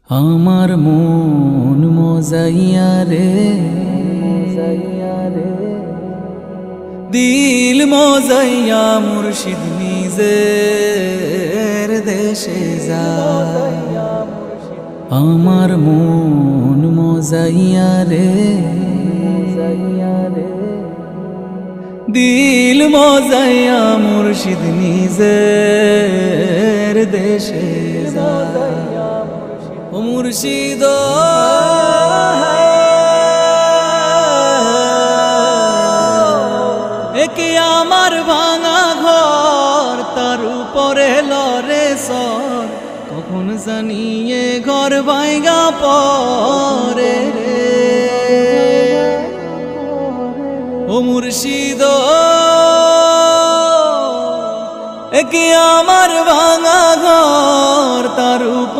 আমার মন মজাইয়া রে, দিল মজাইয়া মুর্শিদ নিজের দেশে যায়। আমার মন মজাইয়া রে, দিল মজাইয়া মুর্শিদ নিজের দেশে যায়। ও মুর্শিদ একে আমার ভাঙা ঘর, তার উপরে লরে সর, কখন জানিয়ে ঘর ভাঙা পরে রে। ও মুর্শিদ একে আমার ভাঙা ঘর, তার উপরে